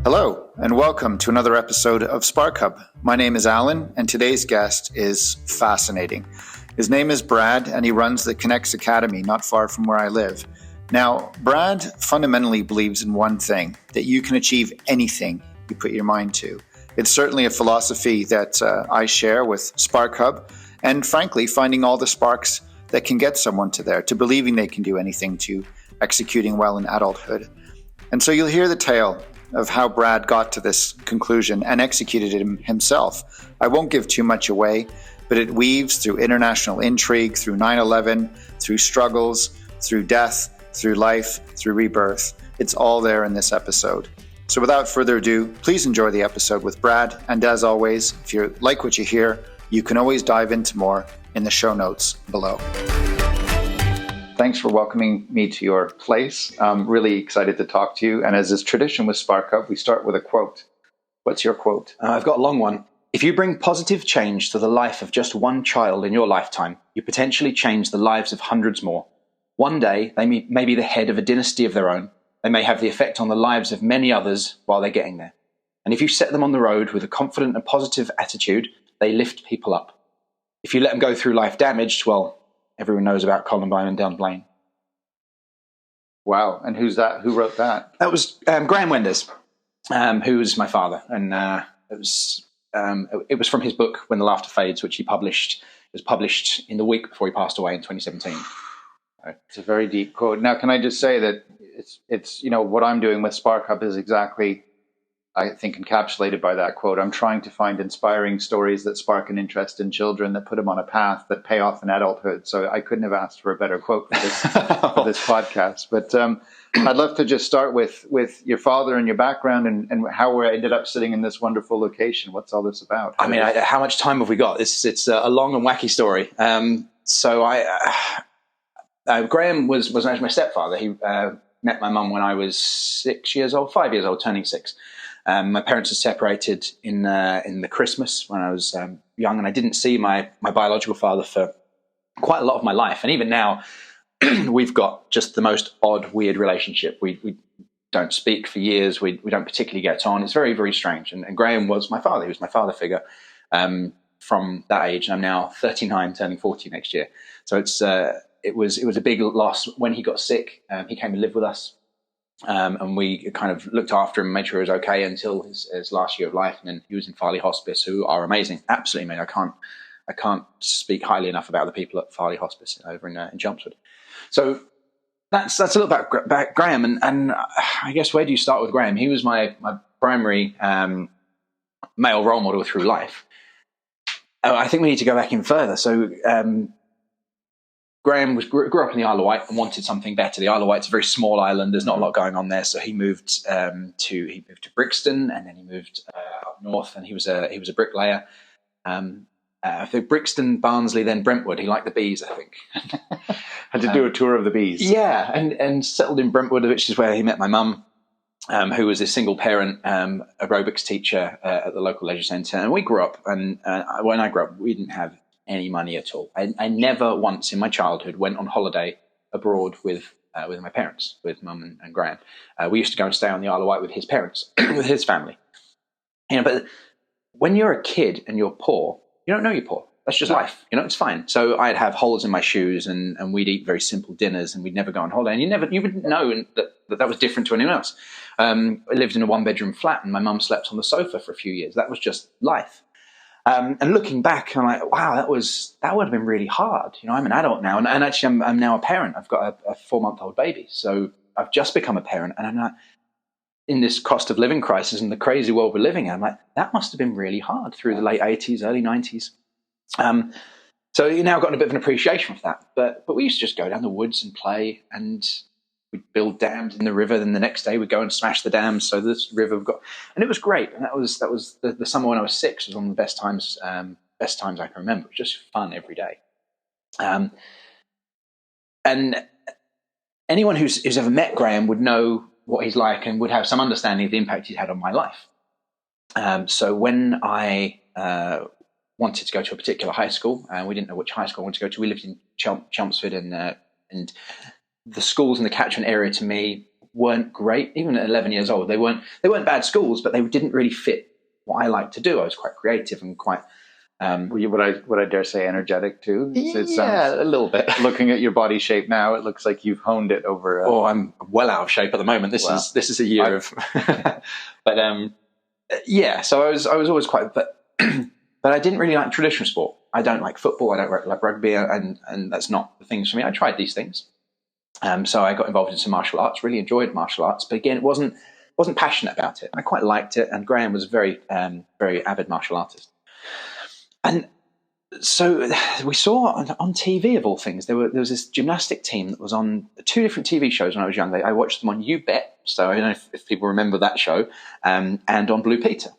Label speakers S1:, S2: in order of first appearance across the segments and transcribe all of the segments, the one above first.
S1: Hello, and welcome to another episode of Spark Hub. My name is Alan, and today's guest is fascinating. His name is Brad, and he runs the Kinetix Academy not far from where I live. Now, Brad fundamentally believes in one thing, that you can achieve anything you put your mind to. It's certainly a philosophy that I share with Spark Hub, and frankly, finding all the sparks that can get someone to there, to believing they can do anything, to executing well in adulthood. And so you'll hear the tale of how Brad got to this conclusion and executed it himself. I won't give too much away, but it weaves through international intrigue, through 9/11, through struggles, through death, through life, through rebirth. It's all there in this episode. So without further ado, please enjoy the episode with Brad. And as always, if you like what you hear, you can always dive into more in the show notes below. Thanks for welcoming me to your place. I'm really excited to talk to you. And as is tradition with Spark Up, we start with a quote. What's your quote?
S2: I've got a long one. If you bring positive change to the life of just one child in your lifetime, you potentially change the lives of hundreds more. One day, they may be the head of a dynasty of their own. They may have the effect on the lives of many others while they're getting there. And if you set them on the road with a confident and positive attitude, they lift people up. If you let them go through life damaged, well, everyone knows about Columbine and Dunblaine.
S1: Wow. And who's that? Who wrote that?
S2: That was Graham Wendes, who was my father. And it was from his book, When the Laughter Fades, which he published. It was published in the week before he passed away in 2017.
S1: It's a very deep quote. Now, can I just say that it's what I'm doing with Spark Hub is exactly, I think, encapsulated by that quote. I'm trying to find inspiring stories that spark an interest in children, that put them on a path that pay off in adulthood. So I couldn't have asked for a better quote for this, for this podcast. But I'd love to just start with your father and your background and how we ended up sitting in this wonderful location. What's all this about?
S2: How much time have we got? It's a long and wacky story. Graham was my stepfather. He met my mum when I was 5 years old, turning 6. My parents had separated in the Christmas when I was young, and I didn't see my biological father for quite a lot of my life. And even now, we've got just the most odd, weird relationship. We don't speak for years. We don't particularly get on. It's very, very strange. And Graham was my father. He was my father figure from that age. I'm now 39, turning 40 next year. So it was a big loss. When he got sick, he came and lived with us. And we kind of looked after him, made sure he was okay until his last year of life. And then he was in Farley Hospice, who are amazing, absolutely amazing. I can't speak highly enough about the people at Farley Hospice over in Chelmsford. So that's a little about Graham. And I guess, where do you start with Graham? He was my primary male role model through life. I think we need to go back in further. So Graham grew up in the Isle of Wight and wanted something better. The Isle of Wight's a very small island. There's not a lot going on there, so he moved to Brixton, and then he moved up north, and he was a bricklayer. I think Brixton, Barnsley, then Brentwood. He liked the bees, I think.
S1: Had to do a tour of the bees.
S2: Yeah, and settled in Brentwood, which is where he met my mum, who was a single parent aerobics teacher at the local leisure centre. And we grew up, and when I grew up, we didn't have any money at all. I never once in my childhood went on holiday abroad with my parents, with Mum and Graham. We used to go and stay on the Isle of Wight with his parents, with his family. But when you're a kid and you're poor, you don't know you're poor. That's just life. It's fine. So I'd have holes in my shoes, and we'd eat very simple dinners, and we'd never go on holiday. And you wouldn't know that was different to anyone else. I lived in a 1-bedroom flat, and my mum slept on the sofa for a few years. That was just life. And looking back, I'm like, wow, that would have been really hard. I'm an adult now, and actually I'm now a parent. I've got a 4-month-old baby, so I've just become a parent, and I'm like, in this cost of living crisis and the crazy world we're living in, I'm like, that must have been really hard through the late 80s, early 90s. So you now got a bit of an appreciation for that. But we used to just go down the woods and play, and we'd build dams in the river. Then the next day we'd go and smash the dams. So this river and it was great. And that was the summer when I was 6 was one of the best times I can remember. It was just fun every day. And anyone who's ever met Graham would know what he's like and would have some understanding of the impact he's had on my life. So when I wanted to go to a particular high school, and we didn't know which high school I wanted to go to. We lived in Chelmsford, and the schools in the catchment area to me weren't great. Even at 11 years old, they weren't bad schools, but they didn't really fit what I like to do. I was quite creative and quite.
S1: Would I dare say energetic too?
S2: Yeah, a little bit.
S1: Looking at your body shape now, it looks like you've honed it over.
S2: I'm well out of shape at the moment. This is a year of. But yeah, so I was always quite, but I didn't really like traditional sport. I don't like football. I don't like rugby, and that's not the things for me. I tried these things, so I got involved in some martial arts. Really enjoyed martial arts, but again, wasn't passionate about it. I quite liked it, and Graham was a very avid martial artist. And so we saw on TV, of all things, there was this gymnastic team that was on 2 different TV shows when I was young. I watched them on You Bet, so I don't know if people remember that show, and on Blue Peter.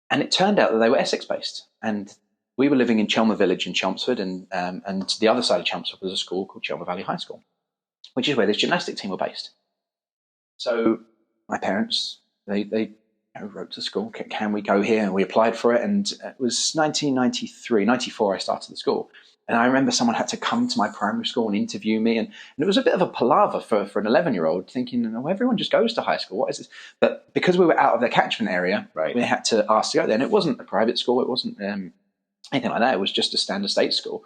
S2: And it turned out that they were Essex-based. And we were living in Chelmer Village in Chelmsford, and the other side of Chelmsford was a school called Chelmer Valley High School, which is where this gymnastic team were based. So my parents, they wrote to school, can we go here? And we applied for it, and it was 1993, 94 I started the school. And I remember someone had to come to my primary school and interview me, and it was a bit of a palaver for an 11-year-old, thinking, oh, everyone just goes to high school, what is this? But because we were out of their catchment area, right, we had to ask to go there, and it wasn't a private school, it wasn't anything like that, it was just a standard state school.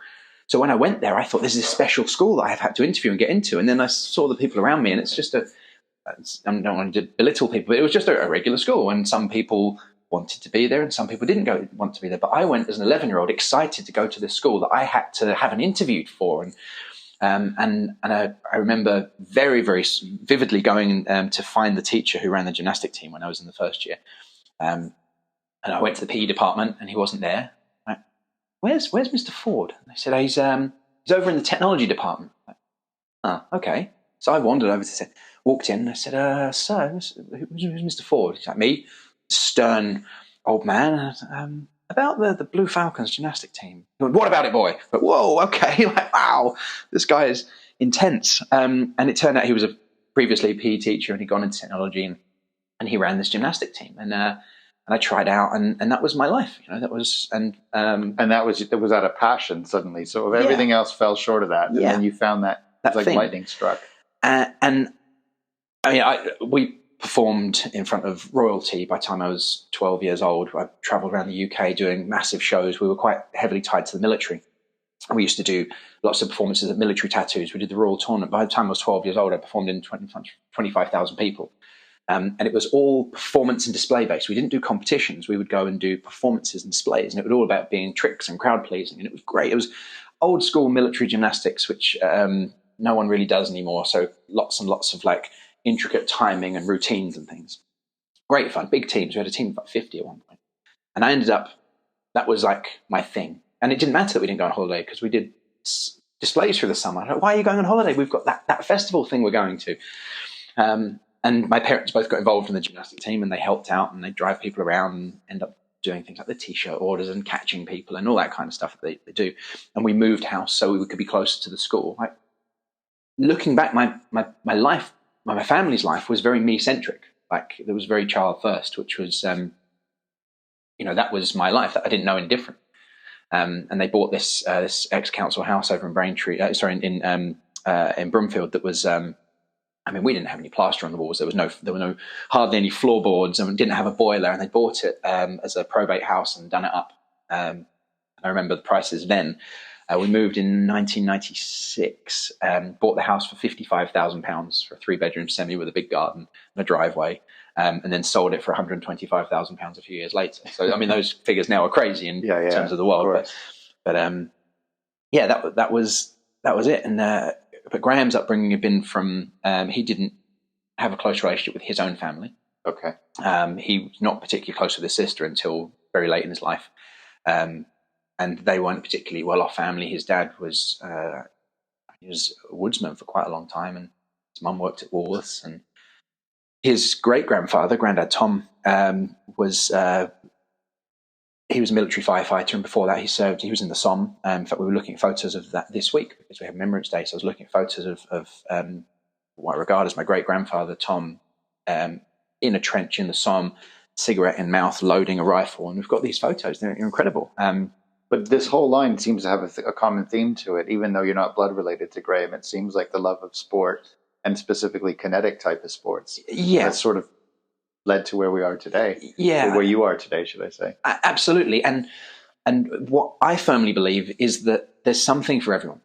S2: So when I went there, I thought, this is a special school that I've had to interview and get into, and then I saw the people around me, and it's just I don't want to belittle people, but it was just a regular school, and some people wanted to be there and some people didn't want to be there. But I went as an 11-year-old excited to go to this school that I had to have an interview for. And I remember very, very vividly going to find the teacher who ran the gymnastic team when I was in the first year. And I went to the PE department and he wasn't there. Like, where's Mr. Ford? And they said, oh, he's over in the technology department. Like, oh, okay. So I wandered over to walked in and I said, sir, who's Mr. Ford? He's like, me, stern old man. About the Blue Falcons gymnastic team. What about it, boy? But, whoa, okay. Like, wow, this guy is intense. And it turned out he was previously a PE teacher and he'd gone into technology and he ran this gymnastic team. And I tried out and that was my life. That was, and that
S1: was out of passion suddenly. So if everything else fell short of that, and then you found that like thing. Lightning struck.
S2: And I mean, we performed in front of royalty by the time I was 12 years old. I travelled around the UK doing massive shows. We were quite heavily tied to the military. We used to do lots of performances at military tattoos. We did the Royal Tournament. By the time I was 12 years old, I performed in 25,000 people. And it was all performance and display based. We didn't do competitions. We would go and do performances and displays. And it was all about being tricks and crowd pleasing. And it was great. It was old school military gymnastics, which no one really does anymore. So lots and lots of like intricate timing and routines and things. Great fun, big teams. We had a team of about 50 at one point. And I ended up, that was like my thing. And it didn't matter that we didn't go on holiday because we did displays through the summer. Like, why are you going on holiday? We've got that festival thing we're going to. And my parents both got involved in the gymnastic team and they helped out and they drive people around and end up doing things like the t-shirt orders and catching people and all that kind of stuff that they do. And we moved house so we could be closer to the school. Like, looking back, my life, my family's life was very me-centric. Like, it was very child first, which was, that was my life. I didn't know any different. And they bought this ex-council house over in Braintree, in Broomfield that was, we didn't have any plaster on the walls. There were hardly any floorboards and didn't have a boiler. And they bought it as a probate house and done it up. I remember the prices then. We moved in 1996, bought the house for £55,000 for a 3-bedroom semi with a big garden and a driveway, and then sold it for £125,000 a few years later. So, those figures now are crazy in terms of the world. But that was it. And but Graham's upbringing had been from he didn't have a close relationship with his own family.
S1: Okay.
S2: He was not particularly close with his sister until very late in his life. And they weren't particularly well-off family. His dad was he was a woodsman for quite a long time, and his mum worked at Woolworths. And his great-grandfather, Grandad Tom, was a military firefighter, and before that he was in the Somme. In fact, we were looking at photos of that this week because we have Remembrance Day, so I was looking at photos of what I regard as my great-grandfather, Tom, in a trench in the Somme, cigarette in mouth, loading a rifle, and we've got these photos. They're incredible.
S1: But this whole line seems to have a common theme to it, even though you're not blood related to Graham. It seems like the love of sport and specifically kinetic type of sports.
S2: Yeah.
S1: That sort of led to where we are today.
S2: Yeah.
S1: Or where you are today, should I say.
S2: Absolutely. And what I firmly believe is that there's something for everyone.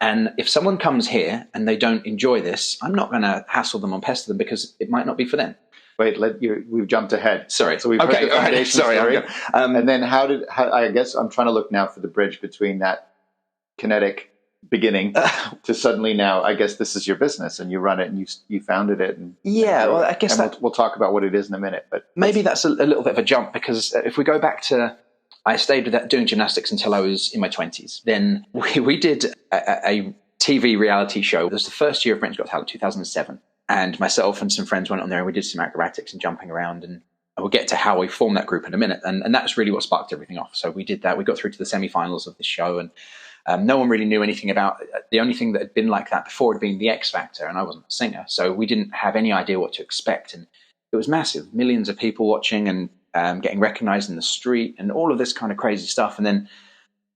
S2: And if someone comes here and they don't enjoy this, I'm not going to hassle them or pester them because it might not be for them.
S1: Wait, we've jumped ahead.
S2: Sorry.
S1: So we've heard the foundation story.
S2: And
S1: then I guess I'm trying to look now for the bridge between that kinetic beginning to suddenly now, I guess this is your business and you run it and you founded it.
S2: I guess
S1: we'll talk about what it is in a minute. But
S2: maybe that's a little bit of a jump, because if we go back to, I stayed with that doing gymnastics until I was in my 20s. Then we did a TV reality show. It was the first year of Britain's Got Talent, 2007. And myself and some friends went on there and we did some acrobatics and jumping around. And we'll get to how we formed that group in a minute. And that's really what sparked everything off. So we did that. We got through to the semi-finals of the show, and no one really knew anything about it. The only thing that had been like that before had been the X Factor, and I wasn't a singer. So we didn't have any idea what to expect. And it was massive. Millions of people watching and getting recognized in the street and all of this kind of crazy stuff. And then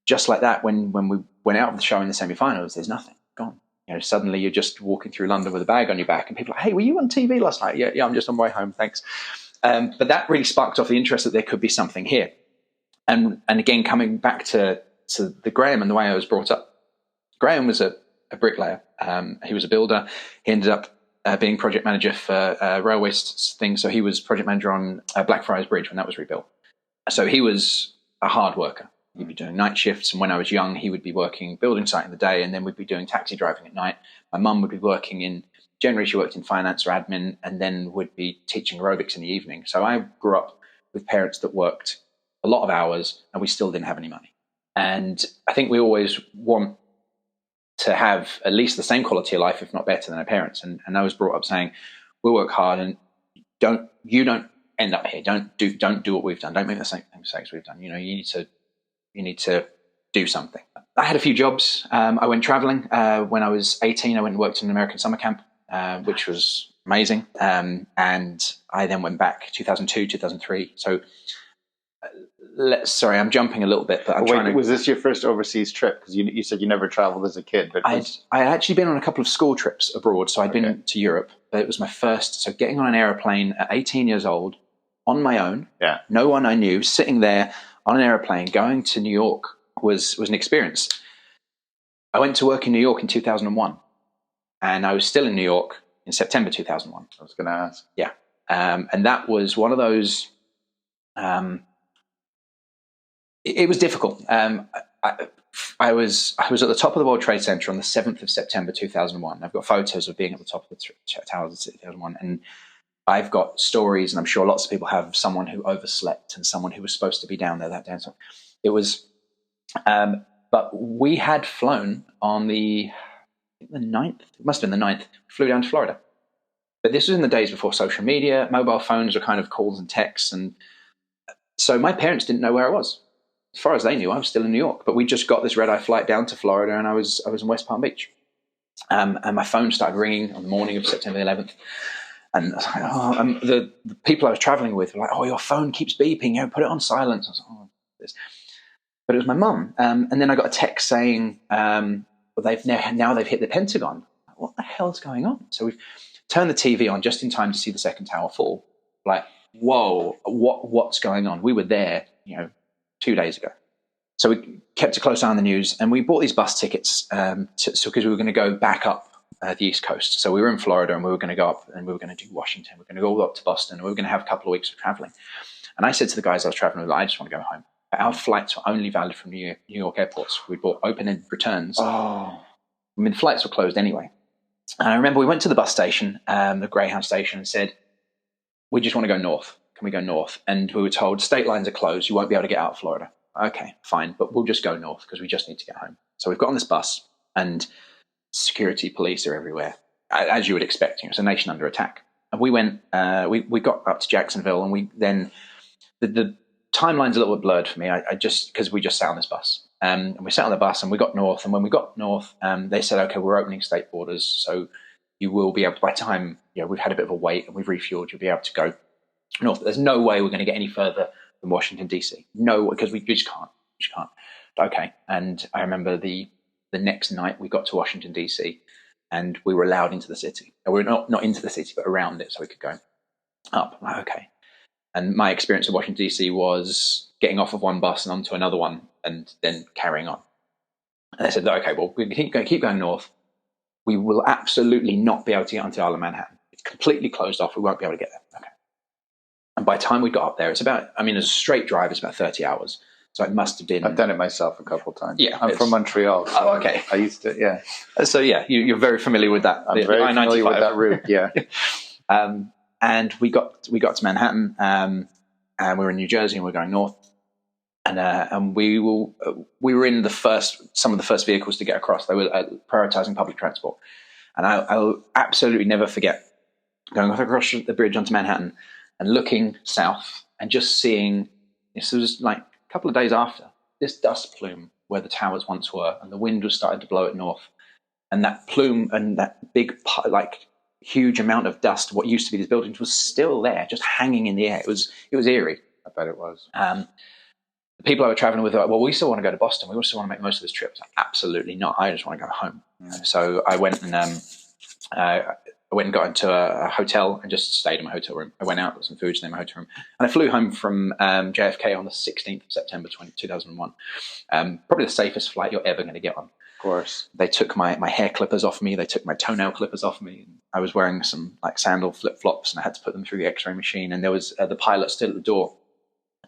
S2: just like that, when we went out of the show in the semi-finals, there's nothing, gone. Suddenly you're just walking through London with a bag on your back and people are like, hey, were you on TV last night? Yeah, I'm just on my way home, thanks. But that really sparked off the interest that there could be something here. And again, coming back to the Graham and the way I was brought up. Graham was a bricklayer. He was a builder. He ended up being project manager for railway things. So he was project manager on Blackfriars Bridge when that was rebuilt. So he was a hard worker. He'd be doing night shifts. And when I was young, he would be working building site in the day, and then we'd be doing taxi driving at night. My mum would be working generally she worked in finance or admin, and then would be teaching aerobics in the evening. So I grew up with parents that worked a lot of hours and we still didn't have any money. And I think we always want to have at least the same quality of life, if not better, than our parents. And I was brought up saying, we'll work hard and you don't end up here. Don't do what we've done. Don't make the same mistakes we've done. You need to do something. I had a few jobs. I went traveling. When I was 18, I went and worked in an American summer camp, which was amazing. And I then went back 2002, 2003. So sorry, I'm jumping a little bit, but
S1: was this your first overseas trip? Because you said you never traveled as a kid. But
S2: I had actually been on a couple of school trips abroad. So I'd been to Europe, but it was my first. So getting on an aeroplane at 18 years old on my own, no one I knew, sitting there on an aeroplane going to New York was an experience. I went to work in New York in 2001, and I was still in New York in September 2001.
S1: I was going to ask.
S2: Yeah. And that was one of those... It was difficult. I was at the top of the World Trade Center on the 7th of September 2001. I've got photos of being at the top of the towers in 2001, and I've got stories, and I'm sure lots of people have, of someone who overslept and someone who was supposed to be down there that day. So it was, but we had flown on the 9th. It must have been the 9th. We flew down to Florida. But this was in the days before social media. Mobile phones were kind of calls and texts, and so my parents didn't know where I was. As far as they knew, I was still in New York, but we just got this red-eye flight down to Florida, and I was in West Palm Beach. And my phone started ringing on the morning of September 11th. And I was like, the people I was traveling with were like, oh, your phone keeps beeping, put it on silence. I was like, oh, this. But it was my mum. And then I got a text saying, well, they've hit the Pentagon. What the hell's going on? So we've turned the TV on just in time to see the second tower fall. Like, whoa, what's going on? We were there, 2 days ago. So we kept a close eye on the news, and we bought these bus tickets because we were going to go back up the East Coast. So we were in Florida, and we were going to go up, and we were going to do Washington. We were going to go all up to Boston, and we were going to have a couple of weeks of traveling. And I said to the guys I was traveling with, I just want to go home. But our flights were only valid from New York airports. We bought open-ended returns.
S1: Oh.
S2: I mean, the flights were closed anyway. And I remember we went to the bus station, the Greyhound station, and said, we just want to go north. Can we go north? And we were told, state lines are closed. You won't be able to get out of Florida. Okay, fine. But we'll just go north because we just need to get home. So we've got on this bus, and security police are everywhere, as you would expect. It's a nation under attack. And we went, we got up to Jacksonville, and we then, the timeline's a little bit blurred for me. I just, because we just sat on this bus. And we sat on the bus, and we got north. And when we got north, they said, okay, we're opening state borders. So you will be able to, by the time, we've had a bit of a wait and we've refueled, you'll be able to go north. But there's no way we're going to get any further than Washington, D.C. No, because we just can't. We just can't. Okay. And I remember the next night we got to Washington, D.C., and we were allowed into the city. We were not into the city, but around it, so we could go up. I'm like, okay. And my experience of Washington, D.C. was getting off of one bus and onto another one and then carrying on. And they said, okay, well, we can keep going north. We will absolutely not be able to get onto Isle of Manhattan. It's completely closed off. We won't be able to get there. Okay. And by the time we got up there, it's about, I mean, as a straight drive, it's about 30 hours. So it must have been...
S1: I've done it myself a couple of times.
S2: Yeah.
S1: I'm from Montreal. So
S2: oh, okay.
S1: I used to, yeah.
S2: So, yeah, you're very familiar with that.
S1: I'm very familiar with that route, yeah.
S2: And we got to Manhattan, and we were in New Jersey, and we were going north. And we were in some of the first vehicles to get across. They were prioritizing public transport. And I'll absolutely never forget going across the bridge onto Manhattan and looking south and just seeing, this was like a couple of days after, this dust plume where the towers once were, and the wind was starting to blow it north. And that plume and that big, like, huge amount of dust, what used to be these buildings, was still there, just hanging in the air. It was eerie.
S1: I bet it was.
S2: The people I were traveling with were like, well, we still want to go to Boston. We also want to make most of this trip. Like, absolutely not. I just want to go home. So I went and got into a hotel and just stayed in my hotel room. I went out, got some food, stayed in my hotel room. And I flew home from JFK on the 16th of September, 2001. Probably the safest flight you're ever going to get on.
S1: Of course.
S2: They took my hair clippers off me. They took my toenail clippers off me. I was wearing some like sandal flip-flops, and I had to put them through the X-ray machine. And there was the pilot still at the door,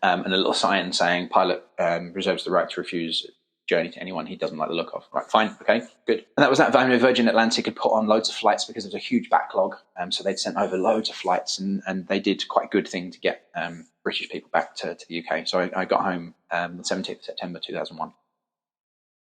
S2: and a little sign saying, pilot reserves the right to refuse journey to anyone he doesn't like the look of. Right, fine, okay, good. And that was that. Virgin Atlantic had put on loads of flights because there was a huge backlog. So they'd sent over loads of flights, and they did quite a good thing to get British people back to the UK. So I got home the 17th of September 2001.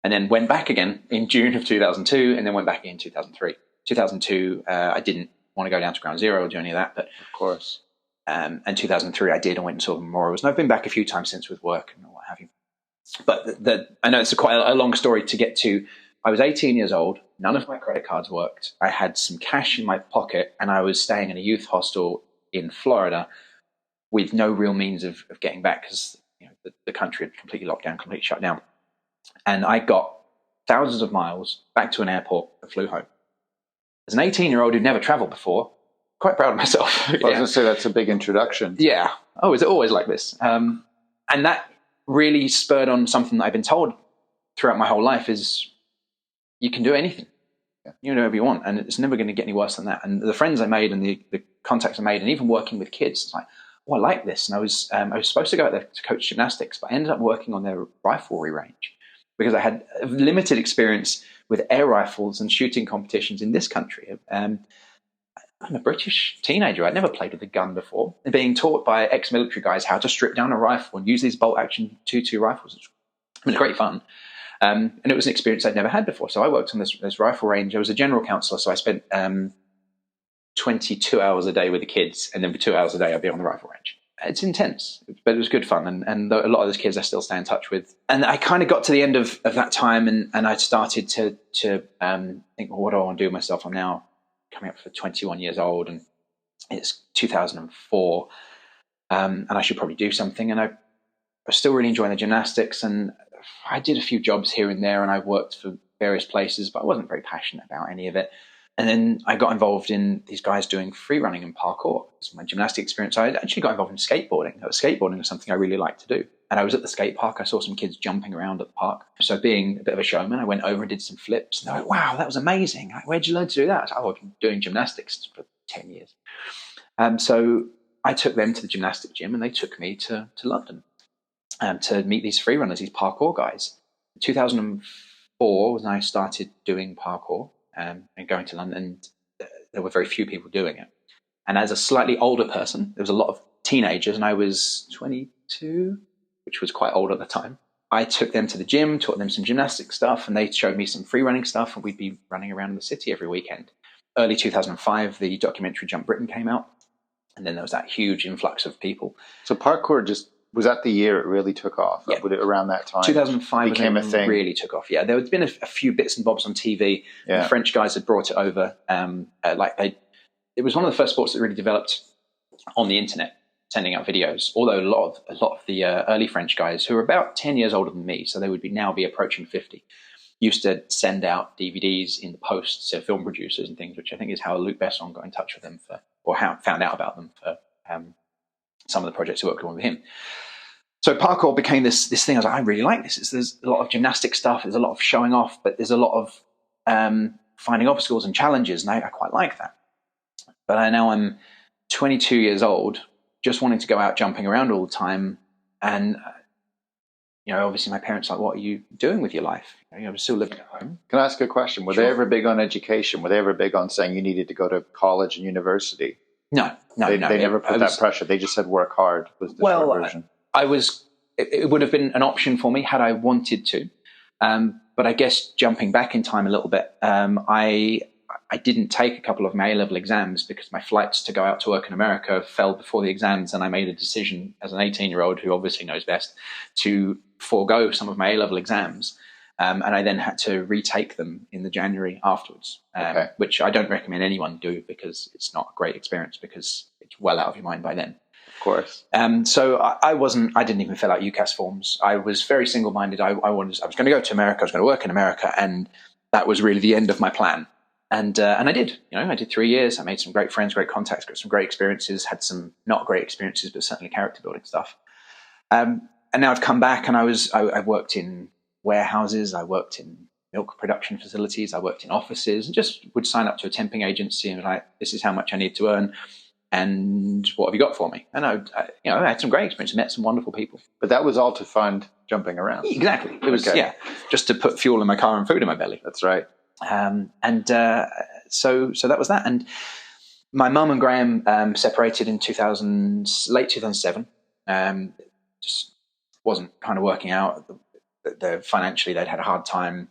S2: And then went back again in June of 2002, and then went back in 2003. 2002, I didn't want to go down to Ground Zero or do any of that, but
S1: of course.
S2: And 2003, I did. I went and saw the memorials, and I've been back a few times since with work and what have you. But I know it's quite a long story to get to. I was 18 years old. None of my credit cards worked. I had some cash in my pocket, and I was staying in a youth hostel in Florida with no real means of getting back because the country had completely locked down, completely shut down. And I got thousands of miles back to an airport and flew home. As an 18-year-old who'd never traveled before, quite proud of myself.
S1: I was going to say that's a big introduction.
S2: Yeah. Oh, is it always like this? And that really spurred on something that I've been told throughout my whole life is you can do anything. Yeah. You know whatever you want, and it's never going to get any worse than that. And the friends I made and the contacts I made, and even working with kids, it's like, oh, I like this. And I was supposed to go out there to coach gymnastics, but I ended up working on their riflery range because I had limited experience with air rifles and shooting competitions in this country. I'm a British teenager. I'd never played with a gun before. And being taught by ex-military guys how to strip down a rifle and use these bolt-action 2.2 rifles. It was great fun. And it was an experience I'd never had before. So I worked on this rifle range. I was a general counsellor, so I spent 22 hours a day with the kids, and then for 2 hours a day I'd be on the rifle range. It's intense, but it was good fun. And a lot of those kids I still stay in touch with. And I kind of got to the end of that time, and I started to think, well, what do I want to do with myself? I'm now coming up for 21 years old, and it's 2004, and I should probably do something. And I was still really enjoying the gymnastics, and I did a few jobs here and there, and I worked for various places, but I wasn't very passionate about any of it. And then I got involved in these guys doing free running and parkour. It's my gymnastic experience. I actually got involved in skateboarding. Skateboarding was something I really liked to do. And I was at the skate park. I saw some kids jumping around at the park. So being a bit of a showman, I went over and did some flips. And they're like, wow, that was amazing. Like, where'd you learn to do that? I was like, oh, I've been doing gymnastics for 10 years. So I took them to the gymnastic gym, and they took me to London to meet these free runners, these parkour guys. 2004 was when I started doing parkour. And going to London, there were very few people doing it. And as a slightly older person, there was a lot of teenagers, and I was 22, which was quite old at the time. I took them to the gym, taught them some gymnastic stuff, and they showed me some free running stuff, and we'd be running around the city every weekend. Early 2005, the documentary Jump Britain came out, and then there was that huge influx of people.
S1: So parkour was that the year it really took off?
S2: Yeah.
S1: Would it around that time?
S2: 2005
S1: became a thing.
S2: Really took off. Yeah, there had been a few bits and bobs on TV. Yeah. The French guys had brought it over. It was one of the first sports that really developed on the internet, sending out videos. Although a lot of the early French guys, who were about 10 years older than me, so they would now be approaching 50, used to send out DVDs in the post to film producers and things, which I think is how Luke Besson got in touch with them found out about them for some of the projects I worked on with him. So parkour became this thing. I was like, I really like this. There's a lot of gymnastic stuff. There's a lot of showing off, but there's a lot of finding obstacles and challenges, and I quite like that. But now I'm 22 years old, just wanting to go out jumping around all the time, and obviously my parents are like, what are you doing with your life? I'm still living at home.
S1: Can I ask a question? Were they ever big on education? Were they ever big on saying you needed to go to college and university?
S2: No.
S1: They never put that pressure. They just said work hard was the short version.
S2: It would have been an option for me had I wanted to. But I guess jumping back in time a little bit, I didn't take a couple of my A-level exams because my flights to go out to work in America fell before the exams, and I made a decision as an 18-year-old who obviously knows best to forego some of my A-level exams. And I then had to retake them in the January afterwards, which I don't recommend anyone do because it's not a great experience because it's well out of your mind by then.
S1: Of course.
S2: So I didn't even fill out UCAS forms. I was very single-minded. I was going to go to America. I was going to work in America, and that was really the end of my plan. And I did. I did 3 years. I made some great friends, great contacts, got some great experiences. Had some not great experiences, but certainly character-building stuff. And now I've come back, and I worked in warehouses. I worked in milk production facilities. I worked in offices, and just would sign up to a temping agency and be like, "This is how much I need to earn." And what have you got for me? And I had some great experience, met some wonderful people.
S1: But that was all to fund jumping around.
S2: Exactly. It was, just to put fuel in my car and food in my belly.
S1: That's right.
S2: So that was that. And my mum and Graham separated in late 2007. Just wasn't kind of working out. Financially, they'd had a hard time.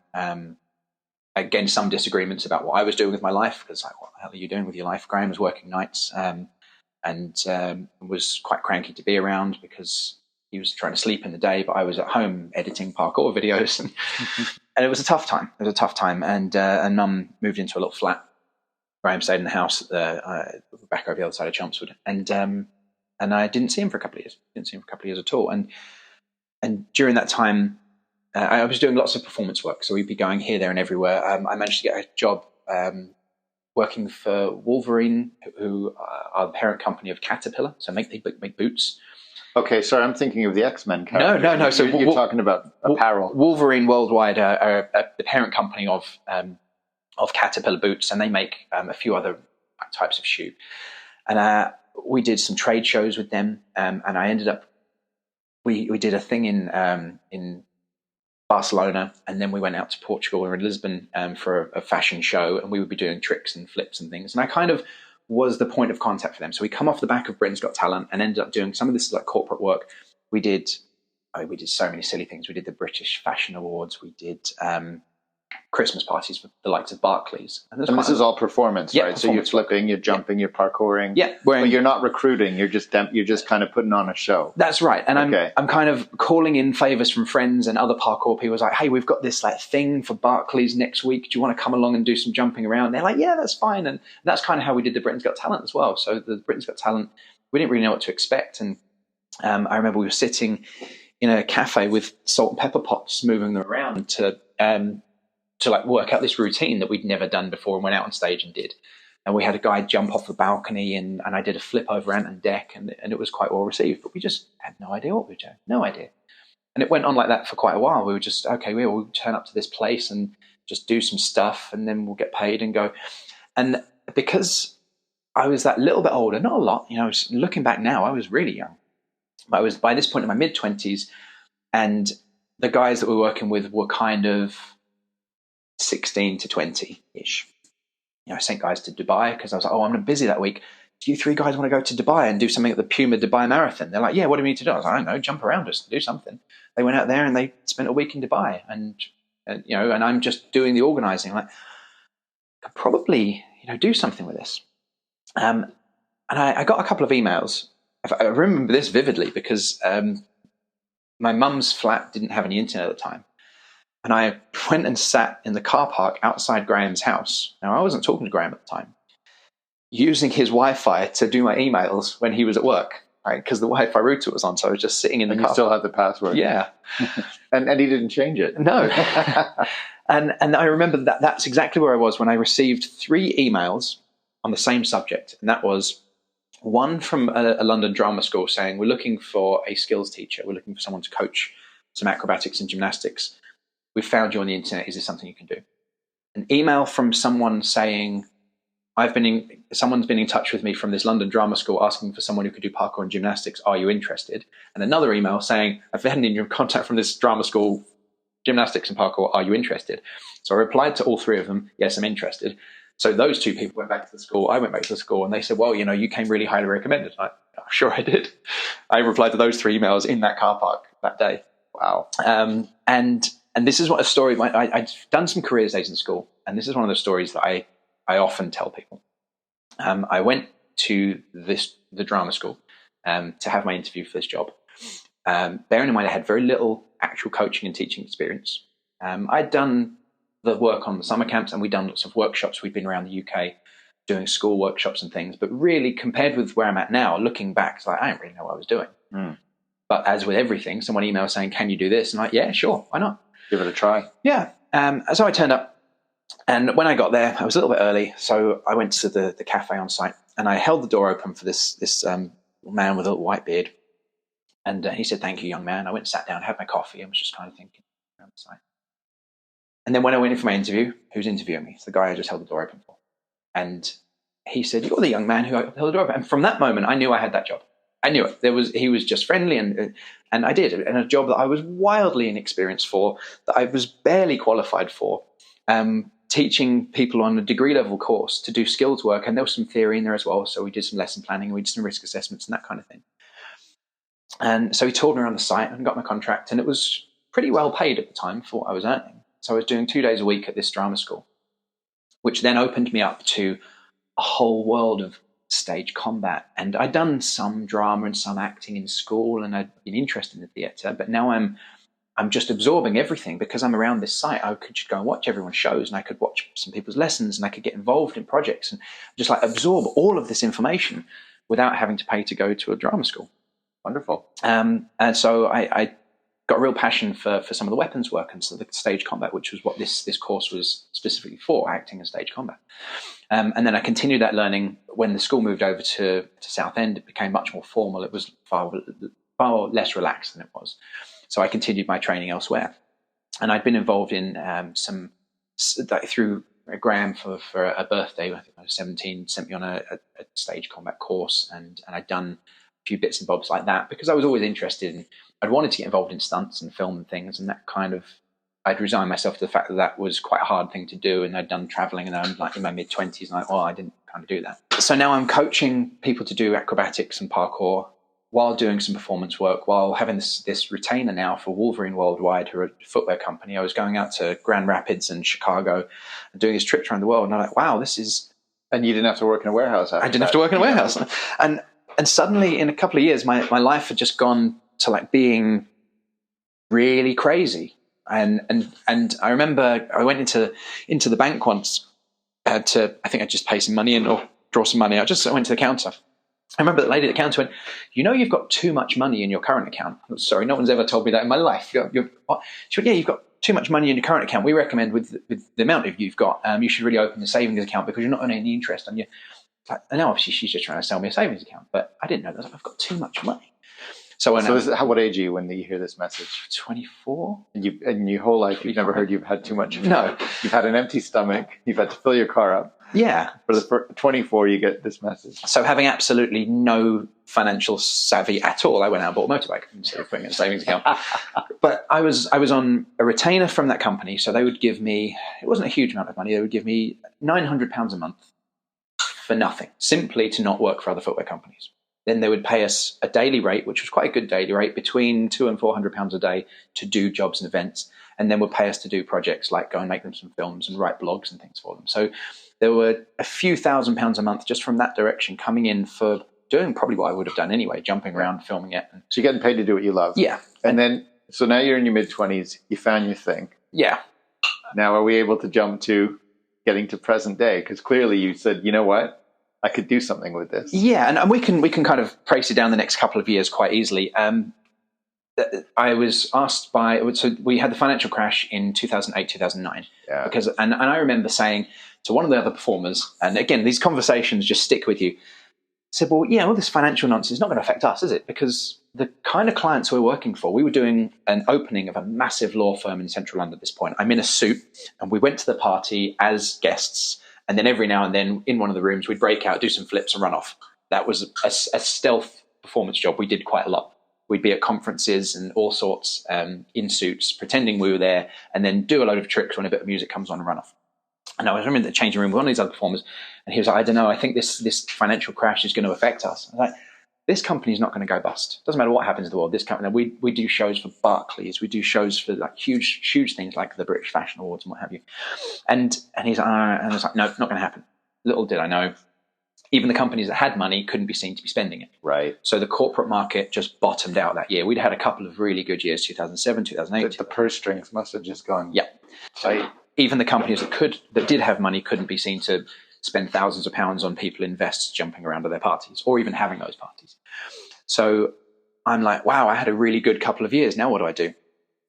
S2: Again, some disagreements about what I was doing with my life, because like, what the hell are you doing with your life? Graham was working nights and was quite cranky to be around because he was trying to sleep in the day, but I was at home editing parkour videos. And it was a tough time. And Mum moved into a little flat. Graham stayed in the house back over the other side of Chelmsford. And I didn't see him for a couple of years. Didn't see him for a couple of years at all. And during that time, I was doing lots of performance work, so we'd be going here, there, and everywhere. I managed to get a job working for Wolverine, who are the parent company of Caterpillar, so make boots.
S1: Okay, sorry, I'm thinking of the X-Men character.
S2: No. So
S1: you're talking about apparel.
S2: Wolverine Worldwide are the parent company of Caterpillar boots, and they make a few other types of shoe. And we did some trade shows with them, and I ended up. We did a thing in Barcelona, and then we went out to Portugal. We were in Lisbon for a fashion show, and we would be doing tricks and flips and things. And I kind of was the point of contact for them. So we come off the back of Britain's Got Talent and ended up doing some of this like corporate work. We did so many silly things. We did the British Fashion Awards. We did Christmas parties for the likes of Barclays. And
S1: this is all performance, right? So you're flipping, you're jumping, you're parkouring.
S2: Yeah.
S1: But you're not recruiting. You're just kind of putting on a show.
S2: That's right. And I'm kind of calling in favors from friends and other parkour people. It's like, hey, we've got this like thing for Barclays next week. Do you want to come along and do some jumping around? And they're like, yeah, that's fine. And that's kind of how we did the Britain's Got Talent as well. So the Britain's Got Talent, we didn't really know what to expect. And I remember we were sitting in a cafe with salt and pepper pots, moving them around to like work out this routine that we'd never done before, and went out on stage and did. And we had a guy jump off the balcony, and I did a flip over ant and deck, and it was quite well received, but we just had no idea what we were doing. No idea. And it went on like that for quite a while. We were just, okay, we'll turn up to this place and just do some stuff, and then we'll get paid and go. And because I was that little bit older, not a lot, looking back now, I was really young. I was by this point in my mid-20s, and the guys that we were working with were kind of 16 to 20-ish. I sent guys to Dubai because I was like, oh, I'm busy that week. Do you three guys want to go to Dubai and do something at the Puma Dubai Marathon? They're like, yeah, what do we need to do? I was like, I don't know, jump around us, do something. They went out there and they spent a week in Dubai, and I'm just doing the organizing. Like, I could probably, do something with this. And I got a couple of emails. I remember this vividly because my mum's flat didn't have any internet at the time. And I went and sat in the car park outside Graham's house. Now, I wasn't talking to Graham at the time, using his Wi-Fi to do my emails when he was at work. right? Because the Wi-Fi router was on, so I was just sitting in the car.
S1: And you still had the password.
S2: Yeah.
S1: and he didn't change it.
S2: No. and I remember that's exactly where I was when I received 3 emails on the same subject. And that was one from a London drama school saying, we're looking for a skills teacher. We're looking for someone to coach some acrobatics and gymnastics. We found you on the internet. Is this something you can do? An email from someone saying, someone's been in touch with me from this London drama school asking for someone who could do parkour and gymnastics. Are you interested? And another email saying, I've had in your contact from this drama school, gymnastics and parkour. Are you interested? So I replied to all 3 of them. Yes, I'm interested. So those 2 people went back to the school. I went back to the school, and they said, well, you came really highly recommended. Sure I did. I replied to those 3 emails in that car park that day.
S1: Wow.
S2: And this is what a story, I'd done some careers days in school, and this is one of the stories that I often tell people. I went to the drama school to have my interview for this job. Bearing in mind I had very little actual coaching and teaching experience. I'd done the work on the summer camps, and we'd done lots of workshops. We'd been around the UK doing school workshops and things, but really compared with where I'm at now, looking back, it's like, I don't really know what I was doing. But as with everything, someone emailed saying, can you do this? And I'm like, yeah, sure, why not?
S1: Give it a try.
S2: Yeah. So I turned up, and when I got there, I was a little bit early. So I went to the cafe on site, and I held the door open for this man with a little white beard. And he said, thank you, young man. I went and sat down, had my coffee, and was just kind of thinking around the site. And then when I went in for my interview, who's interviewing me? It's the guy I just held the door open for. And he said, you're the young man who held the door open. And from that moment, I knew I had that job. I knew it. He was just friendly, and I did. And a job that I was wildly inexperienced for, that I was barely qualified for, teaching people on a degree level course to do skills work. And there was some theory in there as well. So we did some lesson planning, we did some risk assessments and that kind of thing. And so he toured me around the site and got my contract, and it was pretty well paid at the time for what I was earning. So I was doing 2 days a week at this drama school, which then opened me up to a whole world of stage combat. And I'd done some drama and some acting in school, and I'd been interested in the theatre, but now I'm just absorbing everything because I'm around this site. I could just go and watch everyone's shows, and I could watch some people's lessons, and I could get involved in projects and just like absorb all of this information without having to pay to go to a drama school.
S1: Wonderful.
S2: And so I got a real passion for some of the weapons work and so the stage combat, which was what this course was specifically for, acting and stage combat. And then I continued that learning. When the school moved over to Southend, it became much more formal. It was far less relaxed than it was. So I continued my training elsewhere. And I'd been involved in through Graham for a birthday. I think I was 17, sent me on a stage combat course, and I'd done a few bits and bobs like that because I was always interested in, I'd wanted to get involved in stunts and film and things, and that kind of, I'd resigned myself to the fact that was quite a hard thing to do, and I'd done traveling, and I'm like in my mid-20s, and I didn't kind of do that. So now I'm coaching people to do acrobatics and parkour while doing some performance work, while having this retainer now for Wolverine Worldwide, who are a footwear company. I was going out to Grand Rapids and Chicago and doing these trips around the world, and I'm like, wow, this is...
S1: And you didn't have to work in a warehouse after
S2: I didn't have to work in a warehouse. And suddenly, in a couple of years, my life had just gone to like being really crazy. And I remember I went into the bank once I think I'd just pay some money in or draw some money. I went to the counter. I remember the lady at the counter went, you've got too much money in your current account. Sorry, no one's ever told me that in my life. She went, yeah, you've got too much money in your current account. We recommend with the amount of you've got, you should really open a savings account because you're not earning any interest on your... And now obviously she's just trying to sell me a savings account, but I didn't know that. I've got too much money. So
S1: what age are you when you hear this message?
S2: 24.
S1: And in your whole life, you've never heard you've had too much.
S2: No.
S1: You've had an empty stomach. You've had to fill your car up.
S2: Yeah.
S1: For 24, you get this message.
S2: So having absolutely no financial savvy at all, I went out and bought a motorbike instead of putting it in a savings account. But I was on a retainer from that company, so they would give me, it wasn't a huge amount of money, they would give me £900 a month for nothing, simply to not work for other footwear companies. Then they would pay us a daily rate, which was quite a good daily rate, between £200 and £400 a day to do jobs and events, and then would pay us to do projects like go and make them some films and write blogs and things for them. So there were a few £1,000s a month just from that direction coming in for doing probably what I would have done anyway, jumping around, filming it.
S1: So you're getting paid to do what you love.
S2: Yeah.
S1: And then, so now you're in your mid-20s, you found your thing.
S2: Yeah.
S1: Now are we able to jump to getting to present day? Because clearly you said, you know what? I could do something with this.
S2: Yeah, and we can kind of trace it down the next couple of years quite easily. I was asked so we had the financial crash in 2008, 2009.
S1: Yeah.
S2: Because I remember saying to one of the other performers, and again, these conversations just stick with you, said, well, yeah, all this financial nonsense is not going to affect us, is it? Because the kind of clients we're working for, we were doing an opening of a massive law firm in central London at this point. I'm in a suit, and we went to the party as guests, and then every now and then in one of the rooms, we'd break out, do some flips and run off. That was a stealth performance job. We did quite a lot. We'd be at conferences and all sorts in suits, pretending we were there, and then do a load of tricks when a bit of music comes on and run off. And I was remembering the changing room with one of these other performers, and he was like, I don't know, I think this financial crash is going to affect us. I was like, this company's not going to go bust. Doesn't matter what happens in the world. This company, we do shows for Barclays, we do shows for like huge things like the British Fashion Awards and what have you. And he's like, and I was like, no, not going to happen. Little did I know, even the companies that had money couldn't be seen to be spending it.
S1: Right.
S2: So the corporate market just bottomed out that year. We'd had a couple of really good years, 2007, 2008.
S1: The purse strings must have just gone.
S2: Yeah. So even the companies that did have money couldn't be seen to spend thousands of pounds on people in vests jumping around at their parties or even having those parties. So I'm like, wow, I had a really good couple of years. Now what do I do?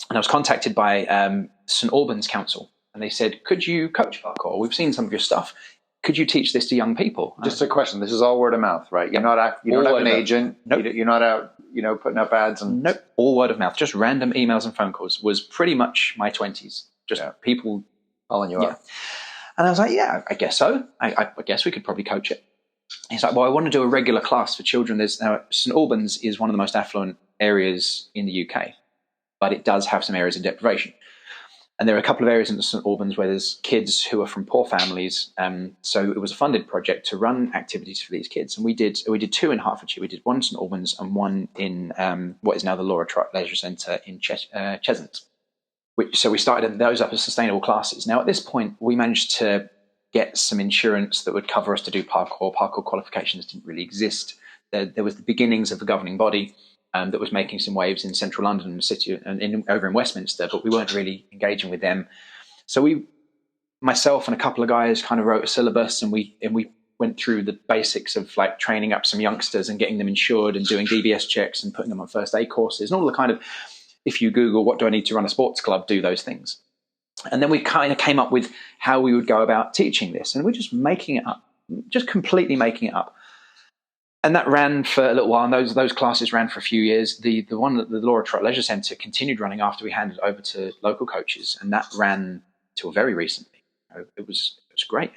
S2: And I was contacted by St Albans Council, and they said, could you coach parkour? We've seen some of your stuff. Could you teach this to young people?
S1: Just a question. This is all word of mouth, right? You're not you don't have an agent.
S2: Nope.
S1: You're not out, putting up ads and.
S2: Nope. All word of mouth. Just random emails and phone calls. Was pretty much my 20s. Just people
S1: calling you up.
S2: And I was like, yeah, I guess so. I guess we could probably coach it. He's like, well, I want to do a regular class for children. Now, St Albans is one of the most affluent areas in the UK, but it does have some areas of deprivation. And there are a couple of areas in St Albans where there's kids who are from poor families. So it was a funded project to run activities for these kids. And we did two in Hertfordshire. We did one in St Albans and one in what is now the Laura Trott Leisure Centre in Cheshunt. So we started those up as sustainable classes. Now, at this point, we managed to get some insurance that would cover us to do parkour. Parkour qualifications didn't really exist. There was the beginnings of the governing body that was making some waves in central London and the city and over in Westminster, but we weren't really engaging with them. So myself and a couple of guys kind of wrote a syllabus, and we went through the basics of like training up some youngsters and getting them insured and doing DBS checks and putting them on first aid courses and all the kind of, if you Google, what do I need to run a sports club, do those things. And then we kind of came up with how we would go about teaching this. And we're just making it up, just completely making it up. And that ran for a little while, and those classes ran for a few years. The one at the Laura Trott Leisure Centre continued running after we handed it over to local coaches, and that ran till very recently. It was great.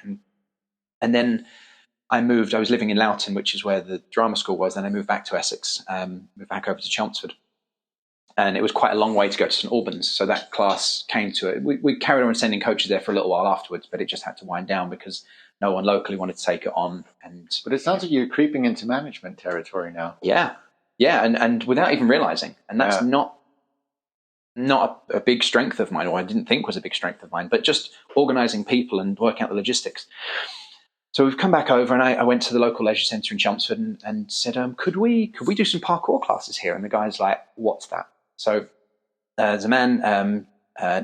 S2: And then I moved. I was living in Loughton, which is where the drama school was. Then I moved back to Essex, moved back over to Chelmsford. And it was quite a long way to go to St Albans. So that class came to it. We carried on sending coaches there for a little while afterwards, but it just had to wind down because no one locally wanted to take it on. But
S1: it sounds like you're creeping into management territory now.
S2: Yeah. And without even realizing. And that's not a big strength of mine, or I didn't think was a big strength of mine, but just organizing people and working out the logistics. So we've come back over, and I went to the local leisure centre in Chelmsford and said, could we do some parkour classes here? And the guy's like, what's that? So there's a man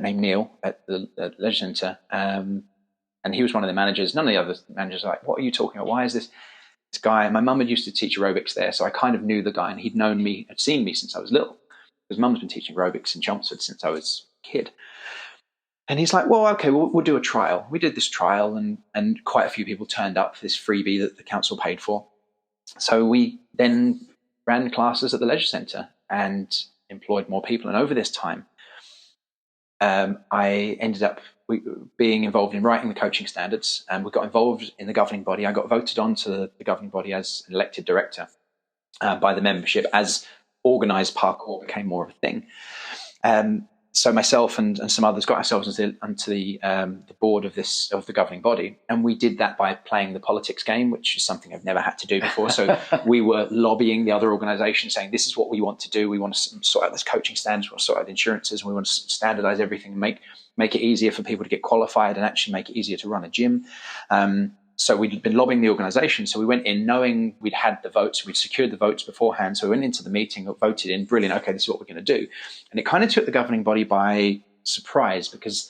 S2: named Neil at the leisure centre, and he was one of the managers. None of the other managers were like, what are you talking about? Why is this guy? My mum had used to teach aerobics there, so I kind of knew the guy, and he'd known me, had seen me since I was little, because mum's been teaching aerobics in Chelmsford since I was a kid. And he's like, well, okay, we'll do a trial. We did this trial, and quite a few people turned up for this freebie that the council paid for. So we then ran classes at the leisure centre and employed more people. And over this time, I ended up being involved in writing the coaching standards, and we got involved in the governing body. I got voted on to the governing body as an elected director by the membership as organised parkour became more of a thing. So myself and some others got ourselves onto the board of the governing body, and we did that by playing the politics game, which is something I've never had to do before. So we were lobbying the other organisations, saying this is what we want to do. We want to sort out this coaching standards, we want to sort out the insurances, and we want to standardise everything and make it easier for people to get qualified and actually make it easier to run a gym. So we'd been lobbying the organisation. So we went in knowing we'd had the votes, we'd secured the votes beforehand. So we went into the meeting, voted in, brilliant, okay, this is what we're going to do. And it kind of took the governing body by surprise, because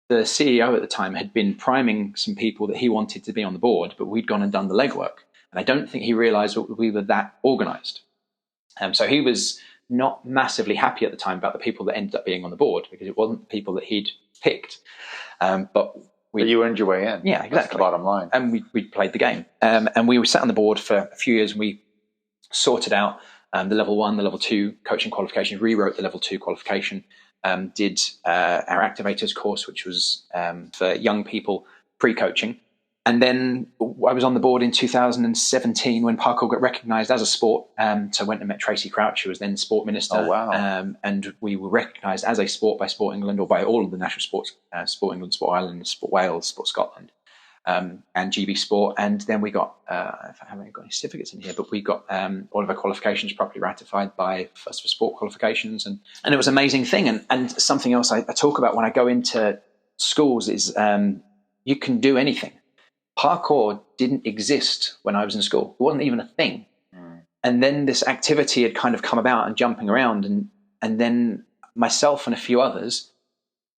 S2: the CEO at the time had been priming some people that he wanted to be on the board, but we'd gone and done the legwork. And I don't think he realized we were that organized. So he was not massively happy at the time about the people that ended up being on the board, because it wasn't the people that he'd picked. But
S1: you earned your way in.
S2: Yeah, exactly.
S1: That's the bottom line.
S2: And we played the game. And we were sat on the board for a few years, and we sorted out the level 1, the level 2 coaching qualifications, rewrote the level 2 qualification, did our activators course, which was for young people pre-coaching. And then I was on the board in 2017 when parkour got recognised as a sport. So I went and met Tracy Crouch, who was then sport minister.
S1: Oh, wow.
S2: And we were recognised as a sport by Sport England, or by all of the national sports, Sport England, Sport Ireland, Sport Wales, Sport Scotland, and GB Sport. And then we got, I haven't got any certificates in here, but we got all of our qualifications properly ratified by First for Sport qualifications. And it was an amazing thing. And something else I talk about when I go into schools is you can do anything. Parkour didn't exist when I was in school. It wasn't even a thing. And then this activity had kind of come about, and jumping around. And then myself and a few others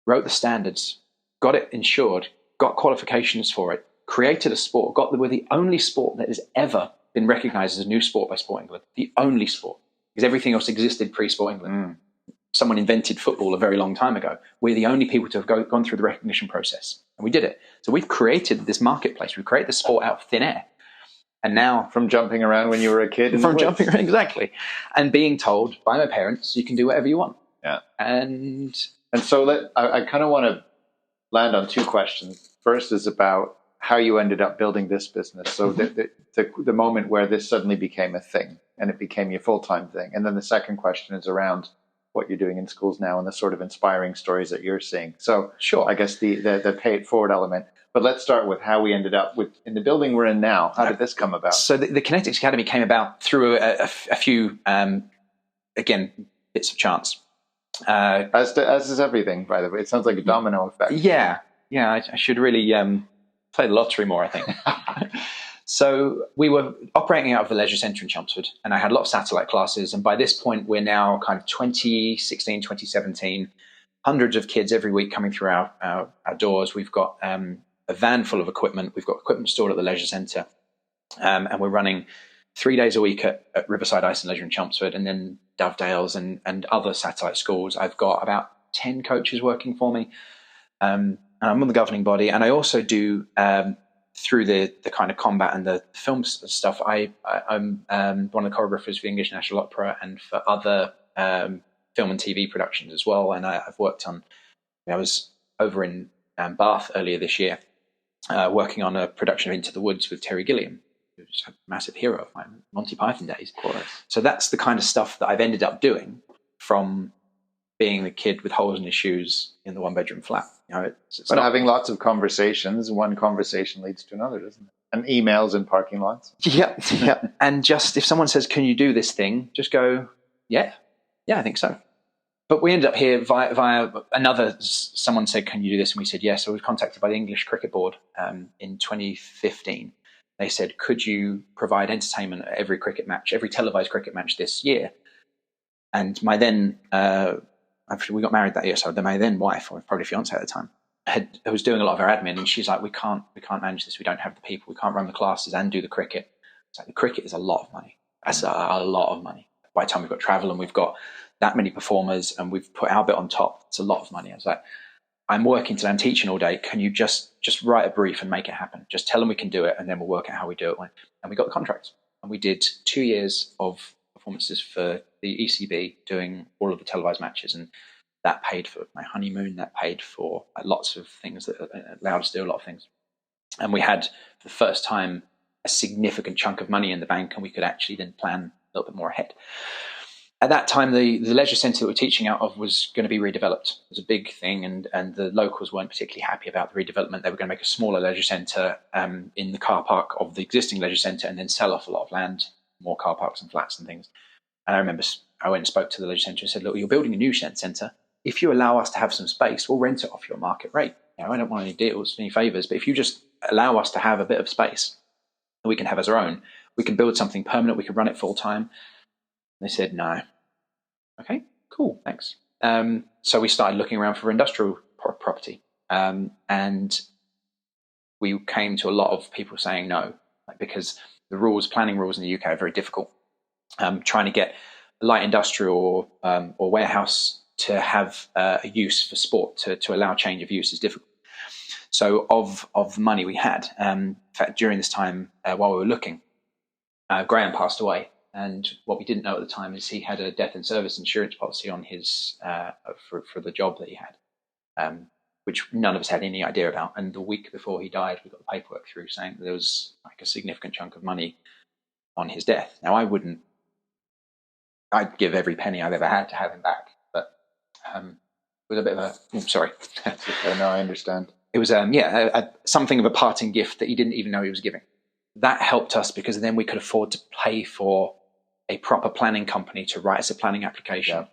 S2: wrote the standards, got it insured, got qualifications for it, created a sport, we're the only sport that has ever been recognised as a new sport by Sport England. The only sport. Because everything else existed pre-Sport England. Someone invented football a very long time ago. We're the only people to have gone through the recognition process. And we did it. So we've created this marketplace. We created the sport out of thin air. And now...
S1: From jumping around when you were a kid?
S2: From jumping around, exactly. And being told by my parents, you can do whatever you want.
S1: Yeah.
S2: And
S1: so I kind of want to land on 2 questions. First is about how you ended up building this business. So the moment where this suddenly became a thing and it became your full-time thing. And then the second question is around what you're doing in schools now and the sort of inspiring stories that you're seeing. So
S2: sure,
S1: I guess the pay it forward element. But let's start with how we ended up in the building we're in now. How did this come about?
S2: So the Kinetix Academy came about through a few, again, bits of chance.
S1: As is everything, by the way. It sounds like a domino effect.
S2: Yeah. I should really play the lottery more, I think. So we were operating out of the leisure centre in Chelmsford, and I had a lot of satellite classes. And by this point, we're now kind of 2016, 2017, hundreds of kids every week coming through our doors. We've got a van full of equipment. We've got equipment stored at the leisure centre. And we're running 3 days a week at Riverside Ice and Leisure in Chelmsford, and then Dovedales and other satellite schools. I've got about 10 coaches working for me. And I'm on the governing body. And I also do... through the kind of combat and the film stuff, I'm one of the choreographers for the English National Opera and for other film and TV productions as well. And I've worked on, I was over in Bath earlier this year, working on a production of Into the Woods with Terry Gilliam, who's a massive hero of mine, Monty Python days.
S1: Of course.
S2: So that's the kind of stuff that I've ended up doing from being the kid with holes in his shoes in the 1-bedroom flat.
S1: But having lots of conversations, one conversation leads to another, doesn't it? And emails in parking lots.
S2: Yeah. And just if someone says, "Can you do this thing?" just go, "Yeah, I think so." But we ended up here via another. Someone said, "Can you do this?" And we said yes. So we were contacted by the English Cricket Board in 2015. They said, "Could you provide entertainment at every cricket match, every televised cricket match this year?" And my then we got married that year, so my then wife, or probably fiance at the time, was doing a lot of our admin, and she's like, we can't manage this. We don't have the people. We can't run the classes and do the cricket. It's like, the cricket is a lot of money. That's a lot of money. By the time we've got travel and we've got that many performers and we've put our bit on top, it's a lot of money. I was like, I'm working today, I'm teaching all day. Can you just write a brief and make it happen? Just tell them we can do it, and then we'll work out how we do it. And we got the contract, and we did 2 years of performances for the ECB, doing all of the televised matches, and that paid for my honeymoon. That paid for lots of things that allowed us to do a lot of things. And we had, for the first time, a significant chunk of money in the bank, and we could actually then plan a little bit more ahead. At that time, the leisure centre that we're teaching out of was going to be redeveloped. It was a big thing, and the locals weren't particularly happy about the redevelopment. They were going to make a smaller leisure centre in the car park of the existing leisure centre, and then sell off a lot of land, more car parks and flats and things. And I remember I went and spoke to the leisure centre and said, "Look, you're building a new centre. If you allow us to have some space, we'll rent it off your market rate. I don't want any deals, any favours, but if you just allow us to have a bit of space that we can have as our own, we can build something permanent, we can run it full time." They said, "No." Okay, cool, thanks. So we started looking around for industrial property. And we came to a lot of people saying no, because the planning rules in the UK are very difficult. Trying to get light industrial or warehouse to have a use for sport, to allow change of use, is difficult. So of the money we had, in fact, during this time, while we were looking, Graham passed away. And what we didn't know at the time is he had a death and service insurance policy on his for the job that he had, which none of us had any idea about. And the week before he died, we got the paperwork through saying that there was like a significant chunk of money on his death. Now, I'd give every penny I've ever had to have him back, but with a bit of a sorry.
S1: Okay, no, I understand.
S2: It was something of a parting gift that he didn't even know he was giving. That helped us because then we could afford to pay for a proper planning company to write us a planning application.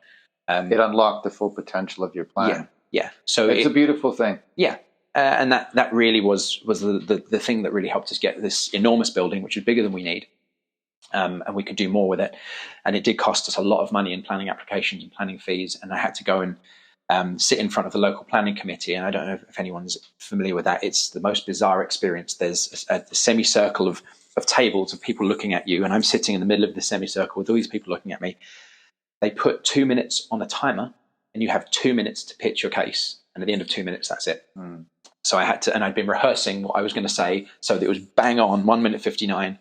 S1: Yeah. It unlocked the full potential of your plan.
S2: Yeah. So
S1: it's a beautiful thing.
S2: Yeah. And that really was the thing that really helped us get this enormous building, which is bigger than we need. And we could do more with it. And it did cost us a lot of money in planning applications and planning fees. And I had to go and sit in front of the local planning committee. And I don't know if anyone's familiar with that. It's the most bizarre experience. There's a semicircle of tables of people looking at you. And I'm sitting in the middle of the semicircle with all these people looking at me. They put 2 minutes on a timer and you have 2 minutes to pitch your case. And at the end of 2 minutes, that's it. So I had to, and I'd been rehearsing what I was going to say so that it was bang on 1 minute 59.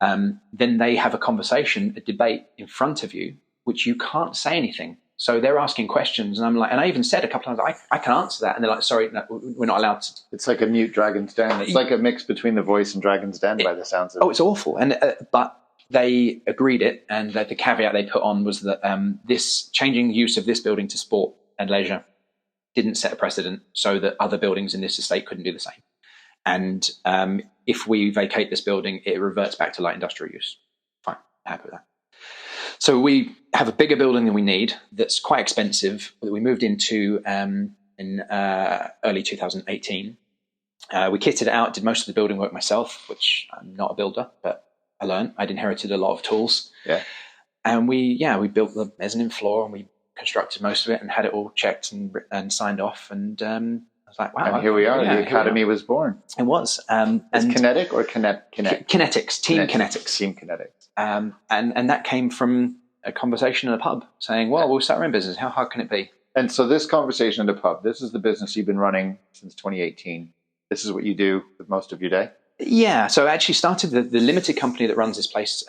S2: Then they have a conversation, a debate in front of you, which you can't say anything. So they're asking questions, and I'm like, and I even said a couple of times, I can answer that, and they're like, sorry, no, we're not allowed to.
S1: It's like a mute Dragon's Den. It's like a mix between The Voice and Dragon's Den by the sounds of it.
S2: Oh, it's awful. And but they agreed it, and the caveat they put on was that this changing use of this building to sport and leisure didn't set a precedent, so that other buildings in this estate couldn't do the same. And if we vacate this building, it reverts back to light industrial use. Fine, happy with that. So we have a bigger building than we need that's quite expensive, that we moved into in early 2018. We kitted it out, did most of the building work myself, which I'm not a builder, but I learned. I'd inherited a lot of tools.
S1: Yeah.
S2: And we built the mezzanine floor, and we constructed most of it and had it all checked and signed off. And I was like, wow.
S1: And here we are. The academy was born.
S2: It was.
S1: Is Kinetic or Kinetix?
S2: Kinetix, Team Kinetix.
S1: Team Kinetix.
S2: And that came from a conversation in a pub saying, well, we'll start our own business. How hard can it be?
S1: And so this conversation in a pub, this is the business you've been running since 2018. This is what you do with most of your day?
S2: Yeah. So I actually started the limited company that runs this place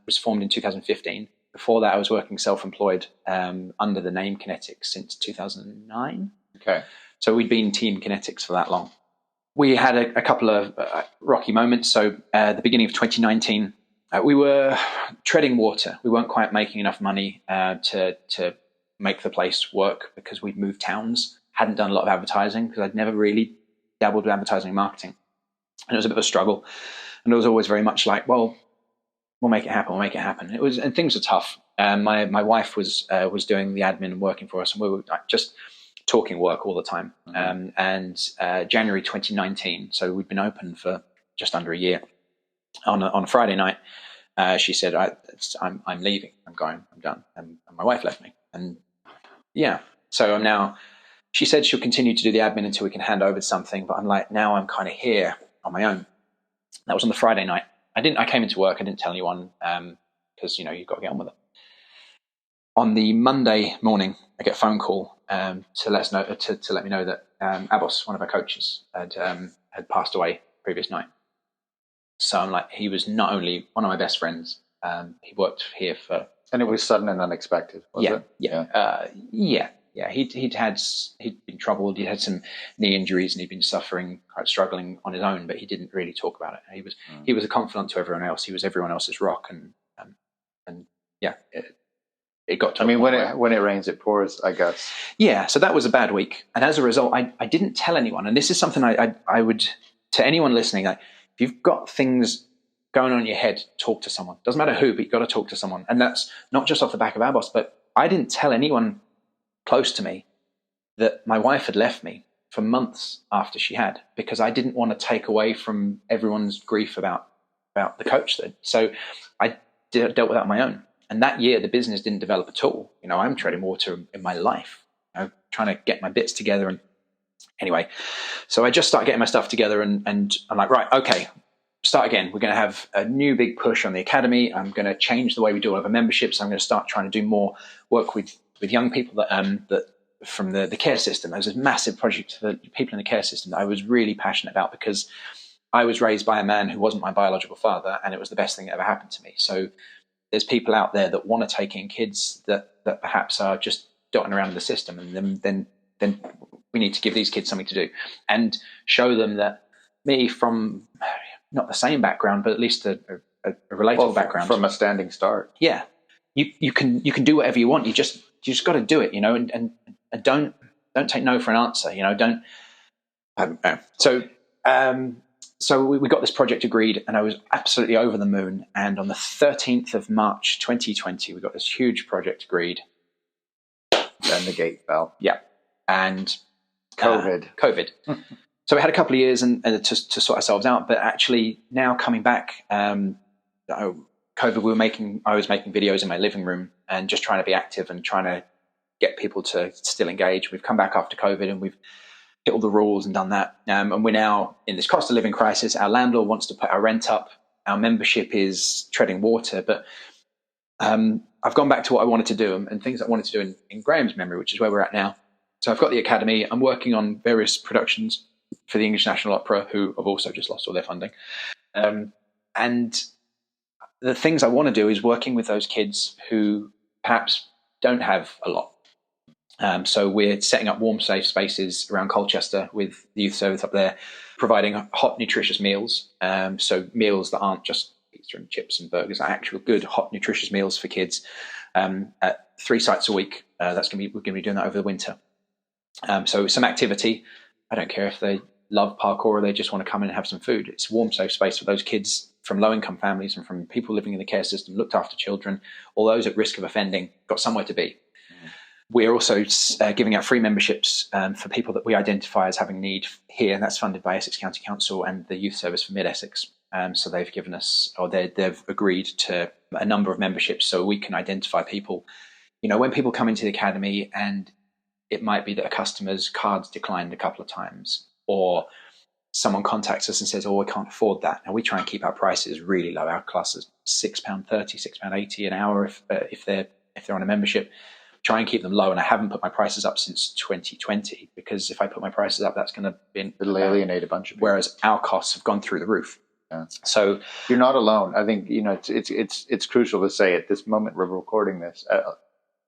S2: was formed in 2015. Before that, I was working self-employed under the name Kinetix since 2009.
S1: Okay.
S2: So we'd been Team Kinetix for that long. We had a couple of rocky moments. So the beginning of 2019, we were treading water. We weren't quite making enough money to make the place work because we'd moved towns, hadn't done a lot of advertising because I'd never really dabbled with advertising and marketing. And it was a bit of a struggle. And it was always very much like, well, we'll make it happen. We'll make it happen. And things were tough. My wife was doing the admin and working for us, and we were just talking work all the time. Mm-hmm. January 2019, so we'd been open for just under a year. On a Friday night, she said, I'm leaving. I'm going. I'm done. And my wife left me. And yeah, so I'm now. She said she'll continue to do the admin until we can hand over something. But I'm like, now I'm kind of here on my own. That was on the Friday night. I came into work. I didn't tell anyone because you've got to get on with it. On the Monday morning, I get a phone call to let me know that Abbas, one of our coaches, had passed away previous night. So I'm like, he was not only one of my best friends. He worked here for,
S1: and it was sudden and unexpected. Was it?
S2: Yeah. He'd been troubled. He had some knee injuries, and he'd been quite struggling on his own. But he didn't really talk about it. He was a confidant to everyone else. He was everyone else's rock, and it got to.
S1: When it rains, it pours, I guess.
S2: Yeah. So that was a bad week, and as a result, I didn't tell anyone. And this is something I would, to anyone listening, like, if you've got things going on in your head, talk to someone. Doesn't matter who, but you've got to talk to someone. And that's not just off the back of Abbas, but I didn't tell anyone close to me that my wife had left me for months after she had, because I didn't want to take away from everyone's grief about the coach. So I dealt with that on my own. And that year, the business didn't develop at all. I'm treading water in my life, trying to get my bits together and Anyway, so I just started getting my stuff together, and I'm like, right, okay, start again. We're going to have a new big push on the academy. I'm going to change the way we do all of our memberships. I'm going to start trying to do more work with young people that from the care system. There was this massive project for people in the care system that I was really passionate about, because I was raised by a man who wasn't my biological father, and it was the best thing that ever happened to me. So there's people out there that want to take in kids that perhaps are just dotting around in the system, and then we need to give these kids something to do and show them that me, from not the same background, but at least a relatable background,
S1: from a standing start.
S2: Yeah, you can do whatever you want. You just got to do it, and don't take no for an answer. Don't. I don't know. So we got this project agreed, and I was absolutely over the moon. And on the 13th of March, 2020, we got this huge project agreed.
S1: Then the gate fell.
S2: Yeah, and
S1: COVID.
S2: So we had a couple of years to sort ourselves out, but actually now coming back, COVID, I was making videos in my living room and just trying to be active and trying to get people to still engage. We've come back after COVID, and we've hit all the rules and done that. And we're now in this cost of living crisis. Our landlord wants to put our rent up. Our membership is treading water, but I've gone back to what I wanted to do and things I wanted to do in Graham's memory, which is where we're at now. So I've got the academy. I'm working on various productions for the English National Opera, who have also just lost all their funding. And the things I want to do is working with those kids who perhaps don't have a lot. So we're setting up warm, safe spaces around Colchester with the youth service up there, providing hot, nutritious meals. So meals that aren't just pizza and chips and burgers, are actual good, hot, nutritious meals for kids at 3 sites a week. We're going to be doing that over the winter. So some activity. I don't care if they love parkour or they just want to come in and have some food. It's a warm, safe space for those kids from low-income families and from people living in the care system, looked after children, all those at risk of offending, got somewhere to be. We're also giving out free memberships for people that we identify as having need here, and that's funded by Essex County Council and the Youth Service for Mid-Essex. So they've given us, or they've agreed to a number of memberships so we can identify people. When people come into the academy, and it might be that a customer's card's declined a couple of times, or someone contacts us and says, "Oh, I can't afford that." And we try and keep our prices really low. Our class is £6.30, £6.80 an hour if they're on a membership. Try and keep them low, and I haven't put my prices up since 2020, because if I put my prices up, that's going to be
S1: it'll alienate a bunch of people.
S2: Whereas our costs have gone through the roof.
S1: Yeah.
S2: So
S1: you're not alone. I think it's crucial to say at this moment we're recording this,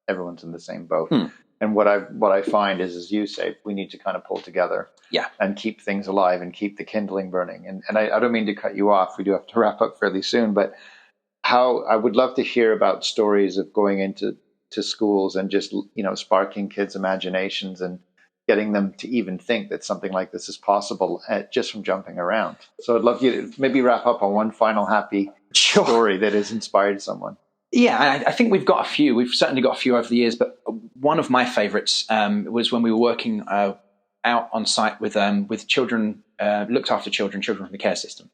S1: everyone's in the same boat. And what I find is, as you say, we need to kind of pull together, and keep things alive and keep the kindling burning. And I don't mean to cut you off. We do have to wrap up fairly soon, but I would love to hear about stories of going into schools and just sparking kids' imaginations and getting them to even think that something like this is possible just from jumping around. So I'd love you to maybe wrap up on one final happy story that has inspired someone.
S2: Yeah, I think we've got a few. We've certainly got a few over the years, but one of my favorites was when we were working out on site with children, looked after children from the care system.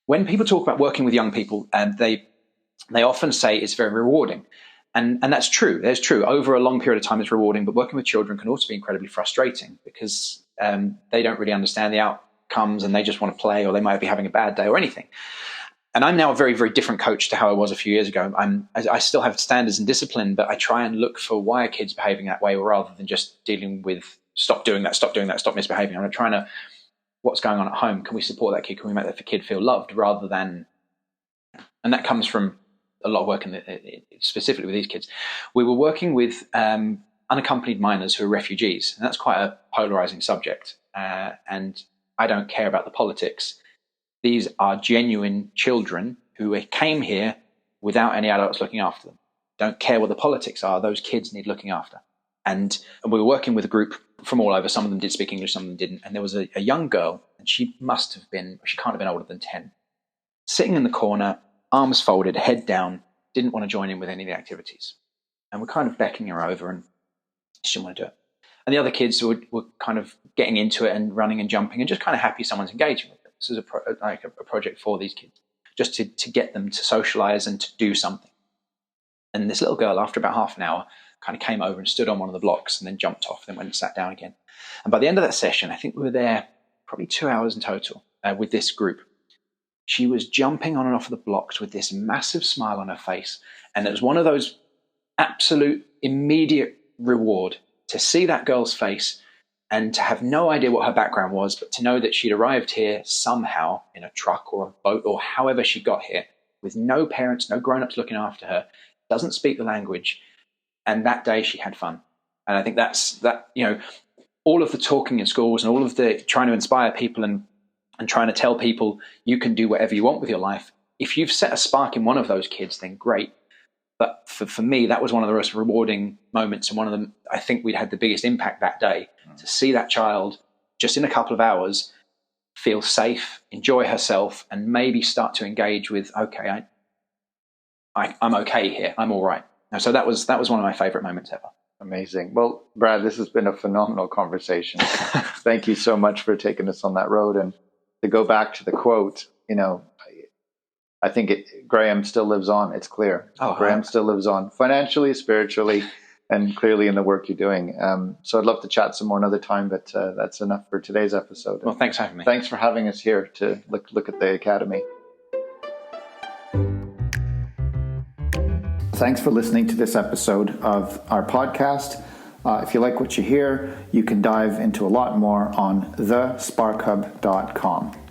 S2: When people talk about working with young people, they often say it's very rewarding. And that's true. That's true. Over a long period of time, it's rewarding, but working with children can also be incredibly frustrating, because they don't really understand the outcomes and they just want to play, or they might be having a bad day or anything. And I'm now a very, very different coach to how I was a few years ago. I still have standards and discipline, but I try and look for why are kids behaving that way, rather than just dealing with stop doing that, stop misbehaving. I'm trying to, what's going on at home? Can we support that kid? Can we make that kid feel loved, rather than, and that comes from a lot of work specifically with these kids. We were working with unaccompanied minors who are refugees, and that's quite a polarizing subject. And I don't care about the politics. These are genuine children who came here without any adults looking after them. Don't care what the politics are. Those kids need looking after. And we were working with a group from all over. Some of them did speak English, some of them didn't. And there was a young girl, and she can't have been older than 10, sitting in the corner, arms folded, head down, didn't want to join in with any of the activities. And we're kind of beckoning her over, and she didn't want to do it. And the other kids were kind of getting into it and running and jumping and just kind of happy someone's engaging with them. This is a project for these kids, just to get them to socialize and to do something. And this little girl, after about half an hour, kind of came over and stood on one of the blocks and then jumped off, then went and sat down again. And by the end of that session, I think we were there probably 2 hours in total with this group. She was jumping on and off of the blocks with this massive smile on her face. And it was one of those absolute immediate reward to see that girl's face and to have no idea what her background was, but to know that she'd arrived here somehow in a truck or a boat or however she got here with no parents, no grown-ups looking after her, doesn't speak the language. And that day she had fun. And I think that's all of the talking in schools and all of the trying to inspire people and trying to tell people you can do whatever you want with your life. If you've set a spark in one of those kids, then great. But for me, that was one of the most rewarding moments, and one of them, I think we'd had the biggest impact that day, to see that child just in a couple of hours feel safe, enjoy herself, and maybe start to engage with, okay, I'm okay here, I'm all right. So that was one of my favorite moments ever.
S1: Amazing. Well, Brad, this has been a phenomenal conversation. Thank you so much for taking us on that road. And to go back to the quote, I think Graham still lives on. It's clear. Graham still lives on financially, spiritually, and clearly in the work you're doing. So I'd love to chat some more another time, but that's enough for today's episode.
S2: Well, thanks for having me.
S1: Thanks for having us here to look at the Academy. Thanks for listening to this episode of our podcast. If you like what you hear, you can dive into a lot more on thesparkhub.com.